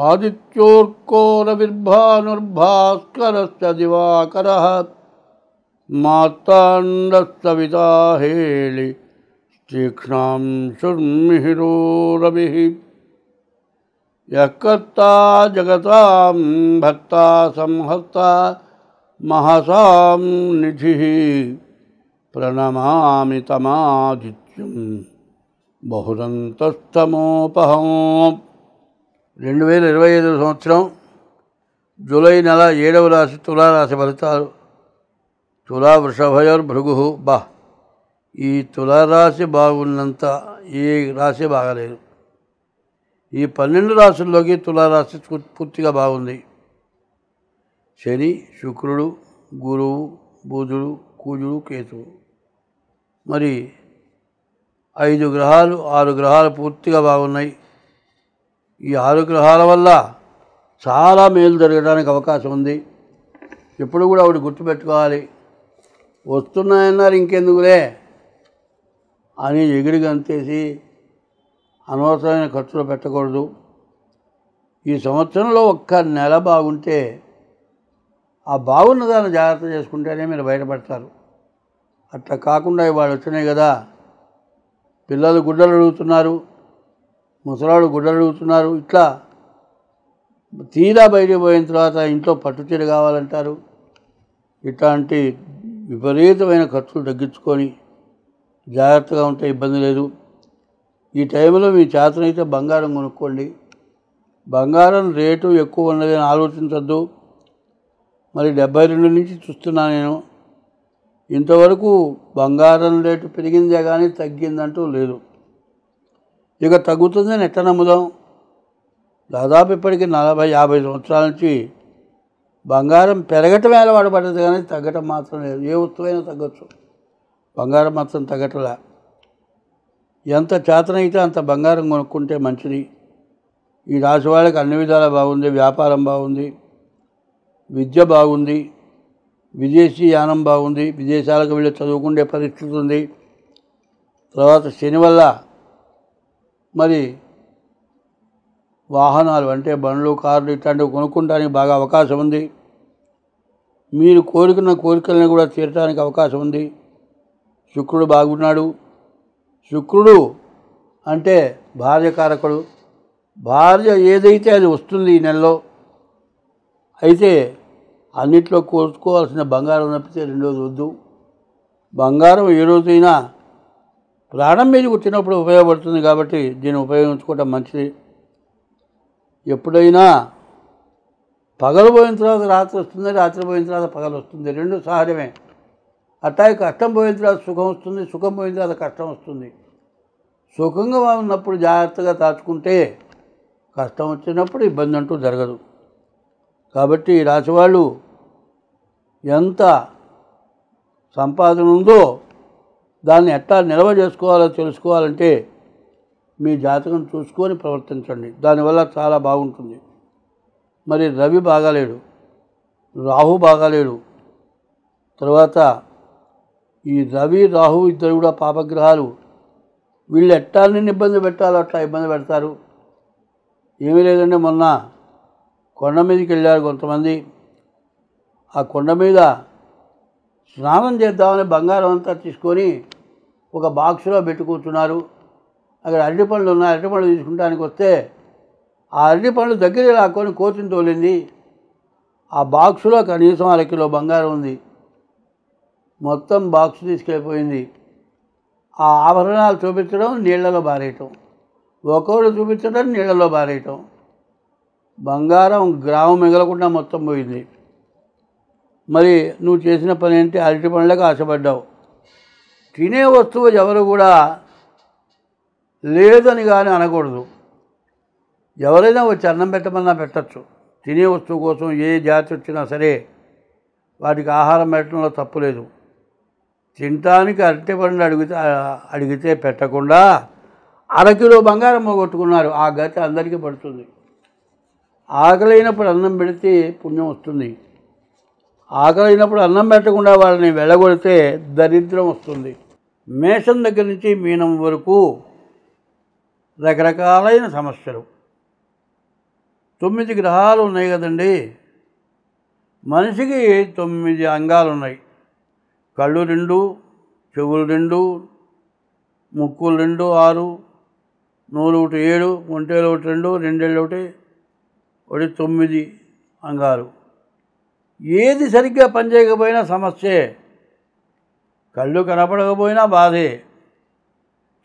ఆదిత్యోర్కోరవిర్భాస్కరశ్చ దివాకరః మార్తాండస్తవితా హేళి తీక్ష్ణాం శుర్మిహిరో రవిః యకర్తా జగతాం భర్తా సంహర్తా మహసాం నిధిః ప్రణమామి తమాదిత్యం బహుదంతస్తమోపహం. 2025 సంవత్సరం జూలై నెల 7వ రాశి తులారాశి ఫలితాలు. తులా వృషభయోర్భృగు. ఈ తులారాశి బాగున్నంత ఏ రాశి బాగలేదు. ఈ 12 రాశుల్లోకి తులారాశి పూర్తిగా బాగుంది. శని, శుక్రుడు, గురువు, బుధుడు, కుజుడు, కేతువు. మరి 5 గ్రహాలు 6 గ్రహాలు పూర్తిగా బాగున్నాయి. ఈ 6 గ్రహాల వల్ల చాలా మేలు జరగడానికి అవకాశం ఉంది. ఎప్పుడు కూడా ఒకటి గుర్తుపెట్టుకోవాలి, వస్తున్నాయన్నారు ఇంకెందుకులే అని ఎగిరి గంతేసి అనవసరమైన ఖర్చులు పెట్టకూడదు. ఈ సంవత్సరంలో ఒక్క నెల బాగుంటే ఆ బాగున్న దాన్ని జాగ్రత్త చేసుకుంటేనే మీరు బయటపడతారు. అట్లా కాకుండా ఇవాళ వచ్చినాయి కదా, పిల్లలు గుడ్డలు అడుగుతున్నారు, ముసలాడు గుడ్డలు అడుగుతున్నారు, ఇట్లా తీరా బయటికి పోయిన తర్వాత ఇంట్లో పట్టుచీర కావాలంటారు. ఇట్లాంటి విపరీతమైన ఖర్చులు తగ్గించుకొని జాగ్రత్తగా ఉంటే ఇబ్బంది లేదు. ఈ టైంలో మీ చేతనైతే బంగారం కొనుక్కోండి. బంగారం రేటు ఎక్కువ ఉన్నదని ఆలోచించద్దు. మరి 72 నుంచి చూస్తున్నా నేను, ఇంతవరకు బంగారం రేటు పెరిగిందే కానీ తగ్గిందంటూ లేదు. ఇక తగ్గుతుందని ఎట్లా నమ్ముదాం? దాదాపు ఇప్పటికీ 40-50 సంవత్సరాల నుంచి బంగారం పెరగటమే అలవాటు పడ్డది కానీ తగ్గటం మాత్రం లేదు. ఏ వస్తువైనా తగ్గచ్చు, బంగారం మాత్రం తగ్గటలే. ఎంత చేతనైతే అంత బంగారం కొనుక్కుంటే మంచిది. ఈ రాశి వాళ్ళకి అన్ని విధాలా బాగుంది. వ్యాపారం బాగుంది, విద్య బాగుంది, విదేశీ యానం బాగుంది, విదేశాలకు వెళ్ళి చదువుకునే పరిస్థితి ఉంది. తర్వాత శని వల్ల మరి వాహనాలు అంటే బండ్లు, కార్లు ఇట్లాంటివి కొనుక్కోవడానికి బాగా అవకాశం ఉంది. మీరు కోరుకున్న కోరికలను కూడా తీరటానికి అవకాశం ఉంది. శుక్రుడు బాగున్నాడు. శుక్రుడు అంటే భార్యకారకుడు. భార్య ఏదైతే అది వస్తుంది ఈ నెలలో. అయితే అన్నిట్లో కోరుకోవాల్సిన బంగారం తప్పితే రెండోది వద్దు. బంగారం ఏ రోజైనా ప్రాణం మీద పుట్టినప్పుడు ఉపయోగపడుతుంది కాబట్టి దీన్ని ఉపయోగించుకోవటం మంచిది. ఎప్పుడైనా పగలు పోయిన తర్వాత రాత్రి వస్తుంది, రాత్రి పోయిన తర్వాత పగలు వస్తుంది, రెండు సహజమే. అట్లాగే కష్టం పోయిన తర్వాత సుఖం వస్తుంది, సుఖం పోయిన తర్వాత కష్టం వస్తుంది. సుఖంగా ఉన్నప్పుడు జాగ్రత్తగా దాచుకుంటే కష్టం వచ్చినప్పుడు ఇబ్బంది అంటూ జరగదు. కాబట్టి ఈ రాశివాళ్ళు ఎంత సంపాదన ఉందో దాన్ని ఎట్లా నిల్వ చేసుకోవాలో తెలుసుకోవాలంటే మీ జాతకం చూసుకొని ప్రవర్తించండి. దానివల్ల చాలా బాగుంటుంది. మరి రవి బాగాలేడు, రాహు బాగాలేడు. తర్వాత ఈ రవి రాహు ఇద్దరు కూడా పాపగ్రహాలు. వీళ్ళు ఎట్టా నిన్ను ఇబ్బంది పెట్టాలో అట్లా ఇబ్బంది పెడతారు. ఏమీ లేదంటే మొన్న కొండ మీదకి వెళ్ళారు కొంతమంది. ఆ కొండ మీద స్నానం చేద్దామని బంగారం అంతా తీసుకొని ఒక బాక్సులో పెట్టి కూర్చున్నారు. అక్కడ అరటిపండ్లు ఉన్నాయి. అరటిపండ్లు తీసుకుంటానికి వస్తే ఆ అరటిపండ్లు దగ్గర లాక్కొని కోతిని తోలింది. ఆ బాక్సులో కనీసం 1/2 కిలో బంగారం ఉంది. మొత్తం బాక్సు తీసుకెళ్ళిపోయింది. ఆ ఆభరణాలు చూపించడం, నీళ్లలో బారేయటం, ఒక్కొక్కటి చూపించడం, నీళ్లలో బారేయటం. బంగారం గ్రామం మిగలకుండా మొత్తం పోయింది. మరి నువ్వు చేసిన పని ఏంటి? అరటి పండ్లకు ఆశపడ్డావు. తినే వస్తువు ఎవరు కూడా లేదని కానీ అనకూడదు. ఎవరైనా వచ్చి అన్నం పెట్టమన్నా పెట్టచ్చు. తినే వస్తువు కోసం ఏ జాతి వచ్చినా సరే వాటికి ఆహారం పెట్టడంలో తప్పు లేదు. తినటానికి అరటి పండ్లు అడిగితే పెట్టకుండా 1/2 కిలో బంగారం పోగొట్టుకున్నారు. ఆ గతి అందరికీ పడుతుంది. ఆకలైనప్పుడు అన్నం పెడితే పుణ్యం వస్తుంది. ఆకలైనప్పుడు అన్నం పెట్టకుండా వాళ్ళని వెళ్ళగొడితే దరిద్రం వస్తుంది. మేషం దగ్గర నుంచి మీనం వరకు రకరకాలైన సమస్యలు. 9 గ్రహాలు ఉన్నాయి కదండి. మనిషికి 9 అంగాలు ఉన్నాయి. కళ్ళు 2, చెవులు 2, ముక్కులు 2, 6, నోరు 1, 7, ఒంటేలు 1, 2, రెండేళ్ళు 1, 9 అంగాలు. ఏది సరిగ్గా పనిచేయకపోయినా సమస్యే. కళ్ళు కనపడకపోయినా బాధే,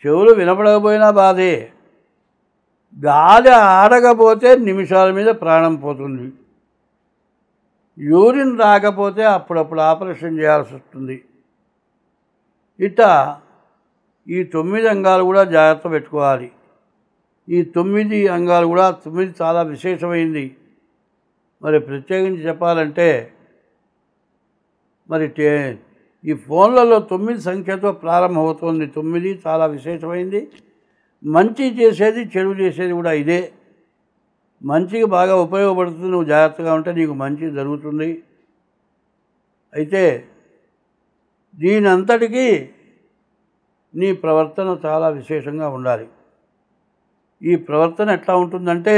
చెవులు వినపడకపోయినా బాధే, గాలి ఆడకపోతే నిమిషాల మీద ప్రాణం పోతుంది, యూరిన్ రాకపోతే అప్పుడప్పుడు ఆపరేషన్ చేయాల్సి వస్తుంది. ఇట్లా ఈ 9 అంగాలు కూడా జాగ్రత్త పెట్టుకోవాలి. ఈ 9 అంగాలు కూడా 9 చాలా విశేషమైంది. మరి ప్రత్యేకించి చెప్పాలంటే మరి ఈ ఫోన్లలో 9 సంఖ్యతో ప్రారంభమవుతుంది. 9 చాలా విశేషమైంది. మంచి చేసేది చెడు చేసేది కూడా ఇదే. మంచికి బాగా ఉపయోగపడుతుంది. నువ్వు జాగ్రత్తగా ఉంటే నీకు మంచి జరుగుతుంది. అయితే దీని అంతటికీ నీ ప్రవర్తన చాలా విశేషంగా ఉండాలి. ఈ ప్రవర్తన ఎట్లా ఉంటుందంటే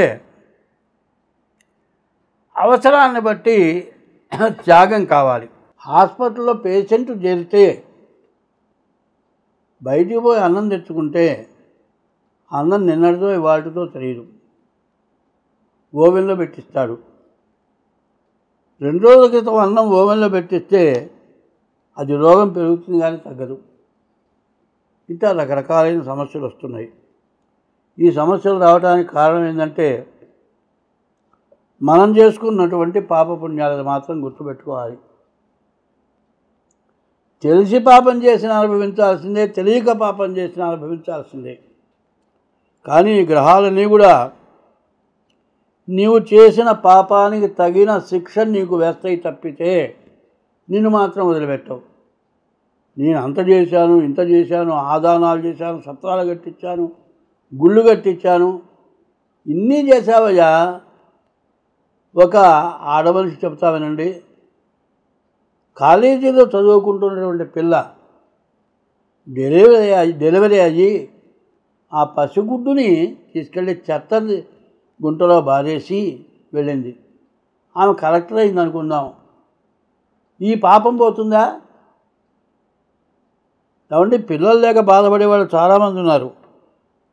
అవసరాన్ని బట్టి త్యాగం కావాలి. హాస్పిటల్లో పేషెంట్ చేరితే బయటికి పోయి అన్నం తెచ్చుకుంటే అన్నం నిన్నటితో ఇవాళతో తెలియదు. ఓవెన్లో పెట్టిస్తాడు. 2 రోజుల క్రితం అన్నం ఓవెన్లో పెట్టిస్తే అది రోగం పెరుగుతుంది కానీ తగ్గదు. ఇంకా రకరకాలైన సమస్యలు వస్తున్నాయి. ఈ సమస్యలు రావడానికి కారణం ఏంటంటే మనం చేసుకున్నటువంటి పాపపుణ్యాలను మాత్రం గుర్తుపెట్టుకోవాలి. తెలిసి పాపం చేసిన అనుభవించాల్సిందే, తెలియక పాపం చేసిన అనుభవించాల్సిందే. కానీ ఈ గ్రహాలన్నీ కూడా నీవు చేసిన పాపానికి తగిన శిక్ష నీకు వేస్తాయి తప్పితే నిన్ను మాత్రం వదిలిపెట్టవు. నేను అంత చేశాను, ఇంత చేశాను, ఆదానాలు చేశాను, సత్రాలు కట్టించాను, గుళ్ళు కట్టించాను, ఇన్ని చేశావయ్యా. ఒక ఆడమనిషి చెప్తా వినండి. కాలేజీలో చదువుకుంటున్నటువంటి పిల్ల డెలివరీ అయ్యి ఆ పసిగుడ్డుని తీసుకెళ్ళి చెత్త గుంటలో బారేసి వెళ్ళింది. ఆమె కలెక్టర్ అయింది అనుకుందాం. ఈ పాపం పోతుందా? కాబట్టి పిల్లలు లేక బాధపడేవాళ్ళు చాలామంది ఉన్నారు.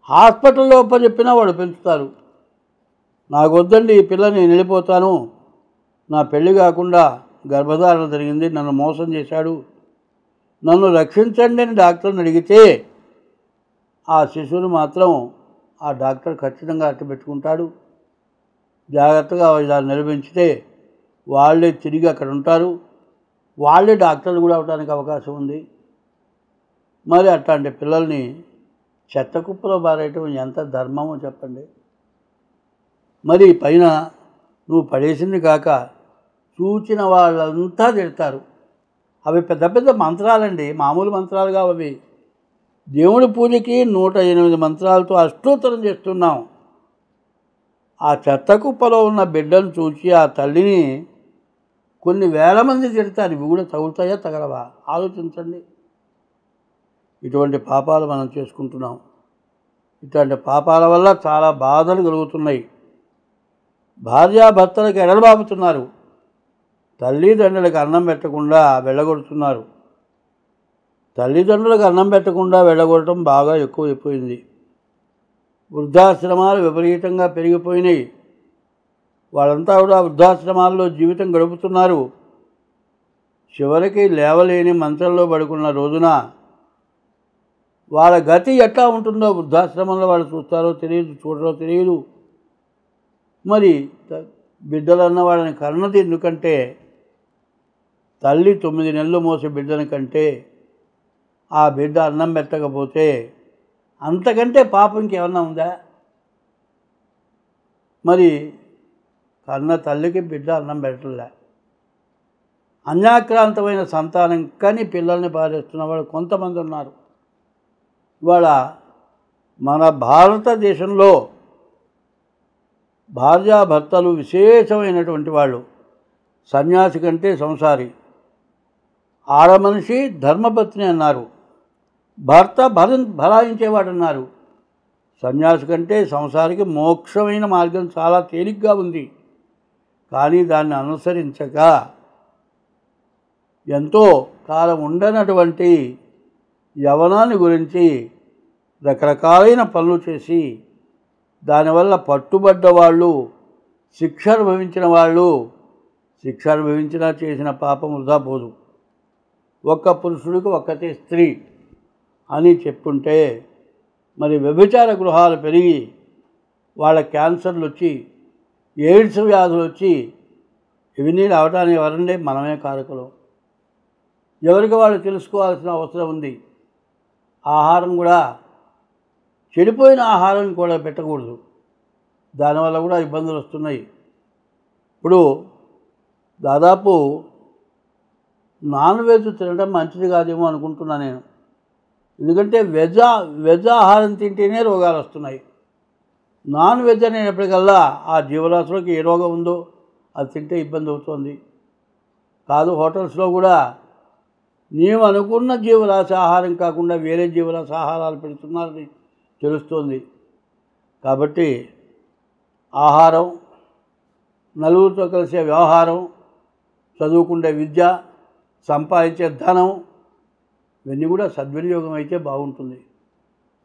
హాస్పిటల్లో చెప్పినా వాడు పెంచుతారు. నాకు వద్దండి ఈ పిల్ల, నేను వెళ్ళిపోతాను, నా పెళ్ళి కాకుండా గర్భధారణ జరిగింది, నన్ను మోసం చేశాడు, నన్ను రక్షించండి అని డాక్టర్ని అడిగితే ఆ శిశువుని మాత్రం ఆ డాక్టర్ ఖచ్చితంగా అట్టబెట్టుకుంటాడు. జాగ్రత్తగా దాన్ని నిర్వహించితే వాళ్ళే తిరిగి అక్కడ ఉంటారు. వాళ్ళే డాక్టర్లు కూడా అవడానికి అవకాశం ఉంది. మరి అట్లాంటి పిల్లల్ని చెత్త కుప్పలో బారేయటం ఎంత ధర్మమో చెప్పండి. మరి పైన నువ్వు పడేసింది కాక చూచిన వాళ్ళంతా తిడతారు. అవి పెద్ద పెద్ద మంత్రాలండి, మామూలు మంత్రాలు కావు అవి. దేవుడి పూజకి 108 మంత్రాలతో అష్టోత్తరం చేస్తున్నాం. ఆ చెత్త కుప్పలో ఉన్న బిడ్డను చూసి ఆ తల్లిని కొన్ని వేల మంది తిడతారు. ఇవి కూడా తగులుతాయా తగలవా ఆలోచించండి. ఇటువంటి పాపాలు మనం చేసుకుంటున్నాం. ఇటువంటి పాపాల వల్ల చాలా బాధలు కలుగుతున్నాయి. భార్యాభర్తలకు ఎడలబాపుతున్నారు. తల్లిదండ్రులకు అన్నం పెట్టకుండా వెళ్ళగొడుతున్నారు. తల్లిదండ్రులకు అన్నం పెట్టకుండా వెళ్ళగొట్టడం బాగా ఎక్కువైపోయింది. వృద్ధాశ్రమాలు విపరీతంగా పెరిగిపోయినాయి. వాళ్ళంతా కూడా వృద్ధాశ్రమాల్లో జీవితం గడుపుతున్నారు. చివరికి లేవలేని మంచంలో పడుకున్న రోజున వాళ్ళ గతి ఎట్లా ఉంటుందో వృద్ధాశ్రమంలో వాళ్ళు చూస్తారో తెలియదు, చూడరో తెలియదు. మరి బిడ్డలన్న వాళ్ళని కన్నది ఎందుకంటే తల్లి 9 నెలలు మోసే బిడ్డని కంటే ఆ బిడ్డ అన్నం పెట్టకపోతే అంతకంటే పాపం ఇంకేమన్నా ఉందా? మరి కన్న తల్లికి బిడ్డ అన్నం పెట్టలే. అన్యాక్రాంతమైన సంతానం కానీ పిల్లల్ని పారేస్తున్న వాళ్ళు కొంతమంది ఉన్నారు. ఇవాళ మన భారతదేశంలో భార్యాభర్తలు విశేషమైనటువంటి వాళ్ళు. సన్యాసి కంటే సంసారి, ఆడమనిషి ధర్మపత్ని అన్నారు, భర్త భరాయించేవాడు అన్నారు. సన్యాసి కంటే సంసారికి మోక్షమైన మార్గం చాలా తేలిగ్గా ఉంది. కానీ దాన్ని అనుసరించక ఎంతో కాలం ఉండనటువంటి యవనాన్ని గురించి రకరకాలైన పనులు చేసి దానివల్ల పట్టుబడ్డ వాళ్ళు, శిక్ష అనుభవించిన వాళ్ళు, శిక్ష అనుభవించినా చేసిన పాపం వృధా పోదు. ఒక్క పురుషుడికి ఒక్కతే స్త్రీ అని చెప్పుంటే మరి వ్యభిచార గృహాలు పెరిగి వాళ్ళ క్యాన్సర్లు వచ్చి, ఎయిడ్స్ వ్యాధులు వచ్చి ఇవన్నీ రావడానికి ఎవరండి? మనమే కారకులు. ఎవరికి వాళ్ళు తెలుసుకోవాల్సిన అవసరం ఉంది. ఆహారం కూడా చెడిపోయిన ఆహారం కూడా పెట్టకూడదు. దానివల్ల కూడా ఇబ్బందులు వస్తున్నాయి. ఇప్పుడు దాదాపు నాన్ వెజ్ తినడం మంచిది కాదేమో అనుకుంటున్నా నేను. ఎందుకంటే వెజ్ ఆహారం తింటేనే రోగాలు వస్తున్నాయి. నాన్ వెజ్ అనేటప్పటికల్లా ఆ జీవరాశులకు ఏ రోగం ఉందో అది తింటే ఇబ్బంది అవుతుంది. కాదు, హోటల్స్లో కూడా నీవు అనుకున్న జీవరాశి ఆహారం కాకుండా వేరే జీవరాశి ఆహారాలు పెడుతున్నారని తెలుస్తోంది. కాబట్టి ఆహారం, నలుగురితో కలిసే వ్యవహారం, చదువుకుండే విద్య, సంపాదించే ధనం ఇవన్నీ కూడా సద్వినియోగం అయితే బాగుంటుంది.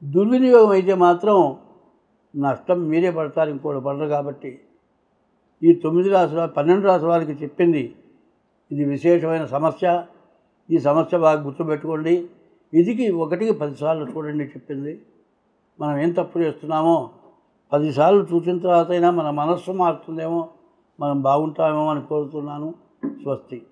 దుర్వినియోగం అయితే మాత్రం నష్టం మీరే పడతారు, ఇంకోటి పడరు. కాబట్టి ఈ 9 రాశుల 12 రాశుల వారికి చెప్పింది ఇది విశేషమైన సమస్య. ఈ సమస్య బాగా గుర్తుపెట్టుకోండి. ఇదికి 1కి 10 సార్లు చూడండి చెప్పింది. మనం ఏం తప్పు చేస్తున్నామో 10 సార్లు చూసిన తర్వాత అయినా మన మనస్సు మారుతుందేమో, మనం బాగుంటామేమో అని కోరుతున్నాను. స్వస్తి.